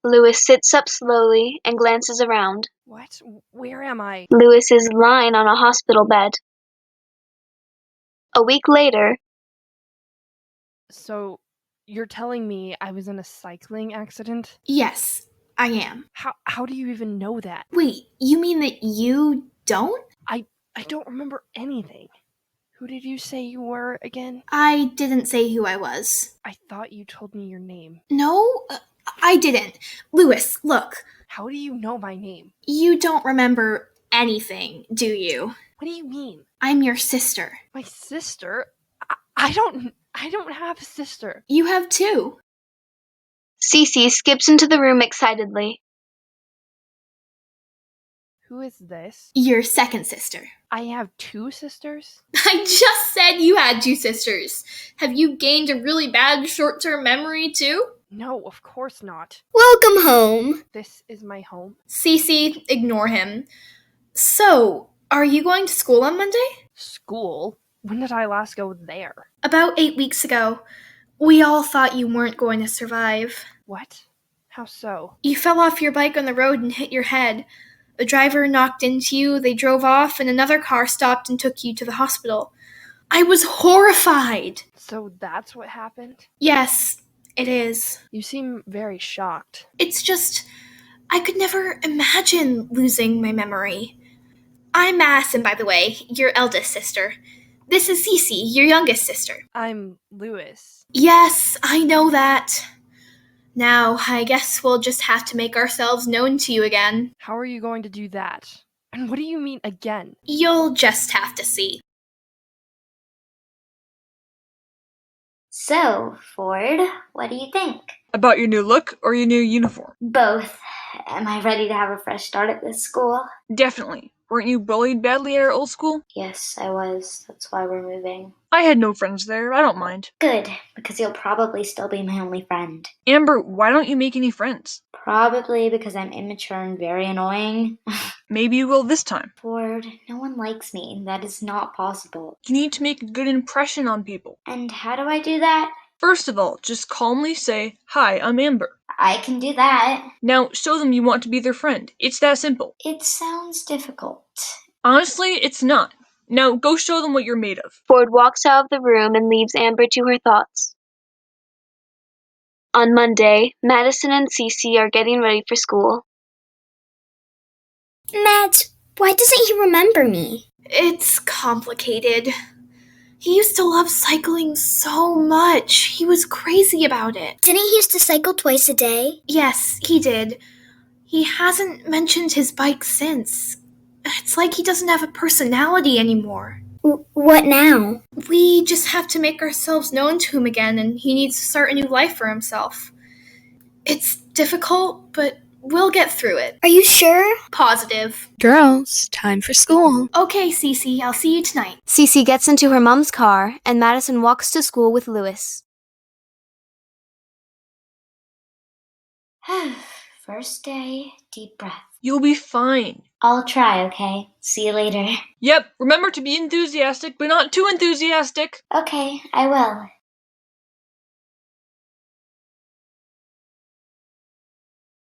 Lewis sits up slowly and glances around. What? Where am I? Lewis is lying on a hospital bed. A week later. So, you're telling me I was in a cycling accident? Yes, I am. How do you even know that? Wait, you mean that you don't? I don't remember anything. Who did you say you were again? I didn't say who I was. I thought you told me your name. No, I didn't. Lewis, look. How do you know my name? You don't remember anything, do you? What do you mean? I'm your sister. My sister? I don't have a sister. You have two. Cece skips into the room excitedly. Who is this? Your second sister. I have two sisters? I just said you had two sisters. Have you gained a really bad short-term memory too? No, of course not. Welcome home. This is my home. Cece, ignore him. So, are you going to school on Monday? School? When did I last go there? About 8 weeks ago. We all thought you weren't going to survive. What? How so? You fell off your bike on the road and hit your head. The driver knocked into you, they drove off, and another car stopped and took you to the hospital. I was horrified. So that's what happened? Yes, it is. You seem very shocked. It's just, I could never imagine losing my memory. I'm Madison, by the way, your eldest sister. This is Cece, your youngest sister. I'm Lewis. Yes, I know that. Now, I guess we'll just have to make ourselves known to you again. How are you going to do that? And what do you mean again? You'll just have to see. So, Ford, what do you think? About your new look or your new uniform? Both. Am I ready to have a fresh start at this school? Definitely. Weren't you bullied badly at our old school? Yes, I was. That's why we're moving. I had no friends there. I don't mind. Good, because you'll probably still be my only friend. Amber, why don't you make any friends? Probably because I'm immature and very annoying. Maybe you will this time. Ford, no one likes me. That is not possible. You need to make a good impression on people. And how do I do that? First of all, just calmly say, "Hi, I'm Amber." I can do that. Now, show them you want to be their friend. It's that simple. It sounds difficult. Honestly, it's not. Now, go show them what you're made of. Ford walks out of the room and leaves Amber to her thoughts. On Monday, Madison and Cece are getting ready for school. Matt, why doesn't he remember me? It's complicated. He used to love cycling so much. He was crazy about it. Didn't he used to cycle twice a day? Yes, he did. He hasn't mentioned his bike since. It's like he doesn't have a personality anymore. What now? We just have to make ourselves known to him again, and he needs to start a new life for himself. It's difficult, but we'll get through it. Are you sure? Positive. Girls, time for school. Okay, Cece, I'll see you tonight. Cece gets into her mom's car, and Madison walks to school with Lewis. First day, deep breath. You'll be fine. I'll try, okay? See you later. Yep, remember to be enthusiastic, but not too enthusiastic. Okay, I will.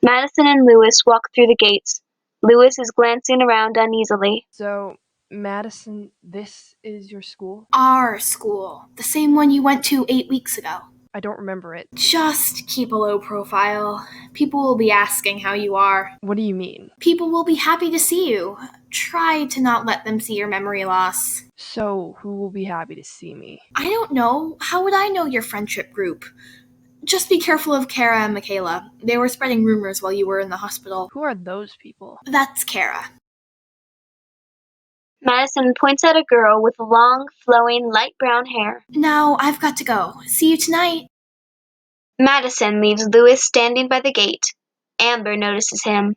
Madison and Lewis walk through the gates. Lewis is glancing around uneasily. So, Madison, this is your school? Our school. The same one you went to 8 weeks ago. I don't remember it. Just keep a low profile. People will be asking how you are. What do you mean? People will be happy to see you. Try to not let them see your memory loss. So, who will be happy to see me? I don't know. How would I know your friendship group? Just be careful of Kara and Michaela. They were spreading rumors while you were in the hospital. Who are those people? That's Kara. Madison points at a girl with long, flowing, light brown hair. Now I've got to go. See you tonight. Madison leaves Lewis standing by the gate. Amber notices him.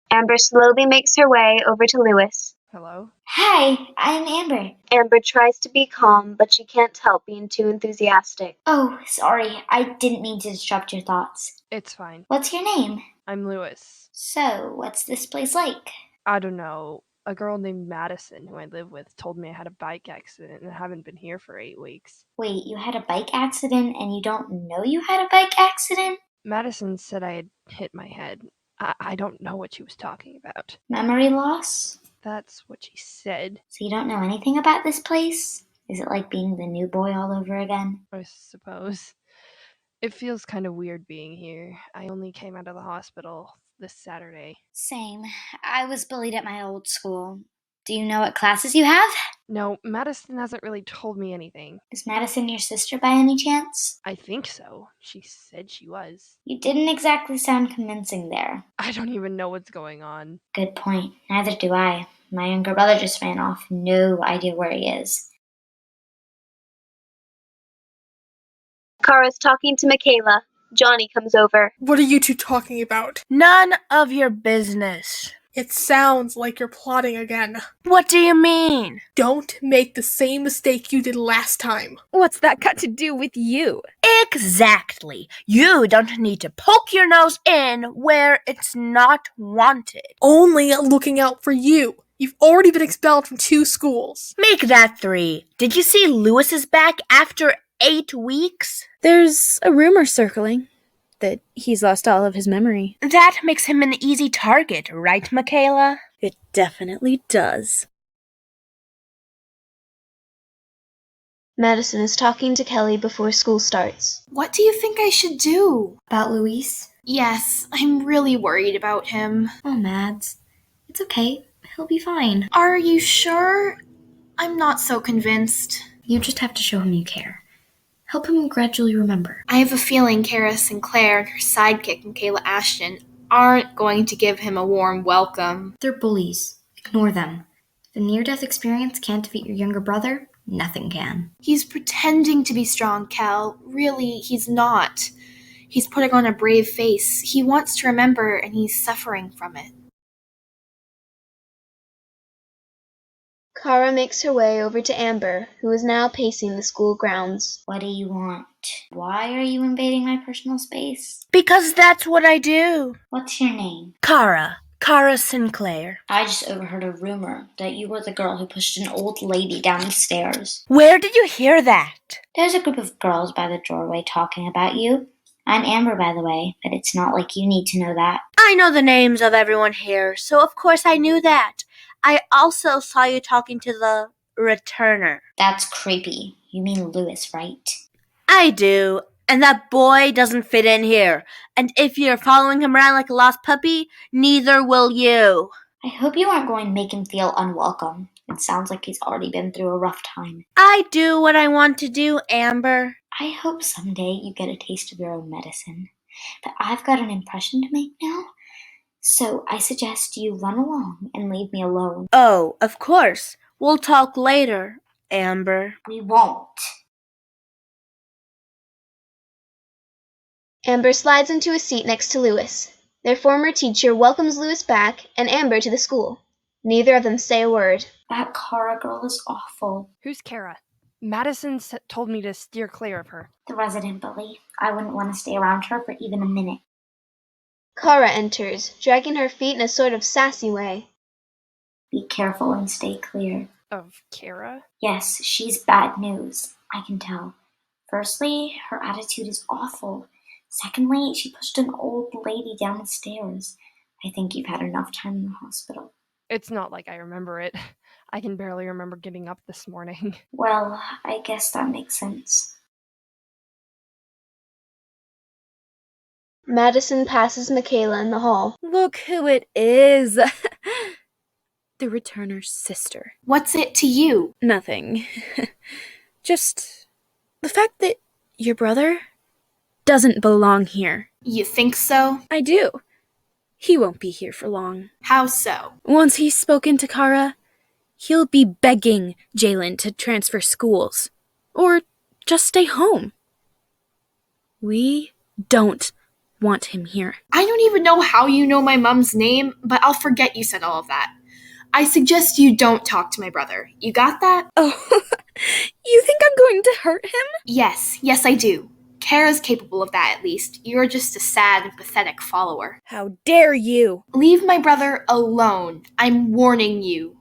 Amber slowly makes her way over to Lewis. Hello? Hi, I'm Amber. Amber tries to be calm, but she can't help being too enthusiastic. Oh, sorry. I didn't mean to disrupt your thoughts. It's fine. What's your name? I'm Lewis. So, what's this place like? I don't know. A girl named Madison, who I live with, told me I had a bike accident and haven't been here for 8 weeks. Wait, you had a bike accident and you don't know you had a bike accident? Madison said I had hit my head. I don't know what she was talking about. Memory loss? That's what she said. So you don't know anything about this place? Is it like being the new boy all over again? I suppose. It feels kind of weird being here. I only came out of the hospital this Saturday. Same. I was bullied at my old school. Do you know what classes you have? No, Madison hasn't really told me anything. Is Madison your sister by any chance? I think so. She said she was. You didn't exactly sound convincing there. I don't even know what's going on. Good point. Neither do I. My younger brother just ran off. No idea where he is. Kara's talking to Michaela. Johnny comes over. What are you two talking about? None of your business. It sounds like you're plotting again. What do you mean? Don't make the same mistake you did last time. What's that got to do with you? Exactly. You don't need to poke your nose in where it's not wanted. Only looking out for you. You've already been expelled from 2 schools. Make that 3. Did you see Lewis is back after 8 weeks? There's a rumor circling that he's lost all of his memory. That makes him an easy target, right, Michaela? It definitely does. Madison is talking to Kelly before school starts. What do you think I should do? About Luis? Yes, I'm really worried about him. Oh, Mads. It's okay. He'll be fine. Are you sure? I'm not so convinced. You just have to show him you care. Help him gradually remember. I have a feeling Kara Sinclair and her sidekick, Michaela Ashton, aren't going to give him a warm welcome. They're bullies. Ignore them. If a near-death experience can't defeat your younger brother, nothing can. He's pretending to be strong, Cal. Really, he's not. He's putting on a brave face. He wants to remember, and he's suffering from it. Kara makes her way over to Amber, who is now pacing the school grounds. What do you want? Why are you invading my personal space? Because that's what I do. What's your name? Kara Sinclair. I just overheard a rumor that you were the girl who pushed an old lady down the stairs. Where did you hear that? There's a group of girls by the doorway talking about you. I'm Amber, by the way, but it's not like you need to know that. I know the names of everyone here, so of course I knew that. I also saw you talking to the returner. That's creepy. You mean Lewis, right? I do, and that boy doesn't fit in here. And if you're following him around like a lost puppy, neither will you. I hope you aren't going to make him feel unwelcome. It sounds like he's already been through a rough time. I do what I want to do, Amber. I hope someday you get a taste of your own medicine. But I've got an impression to make now. So I suggest you run along and leave me alone. Oh, of course. We'll talk later, Amber. We won't. Amber slides into a seat next to Lewis. Their former teacher welcomes Lewis back and Amber to the school. Neither of them say a word. That Kara girl is awful. Who's Kara? Madison told me to steer clear of her. The resident bully. I wouldn't want to stay around her for even a minute. Kara enters, dragging her feet in a sort of sassy way. Be careful and stay clear. Of Kara? Yes, she's bad news. I can tell. Firstly, her attitude is awful. Secondly, she pushed an old lady down the stairs. I think you've had enough time in the hospital. It's not like I remember it. I can barely remember getting up this morning. Well, I guess that makes sense. Madison passes Michaela in the hall. Look who it is. The returner's sister. What's it to you? Nothing. Just the fact that your brother doesn't belong here. You think so? I do. He won't be here for long. How so? Once he's spoken to Kara, he'll be begging Jalen to transfer schools. Or just stay home. We don't want him here. I don't even know how you know my mom's name, but I'll forget you said all of that. I suggest you don't talk to my brother. You got that? Oh, you think I'm going to hurt him? Yes, I do. Kara's capable of that, at least. You're just a sad and pathetic follower. How dare you? Leave my brother alone. I'm warning you.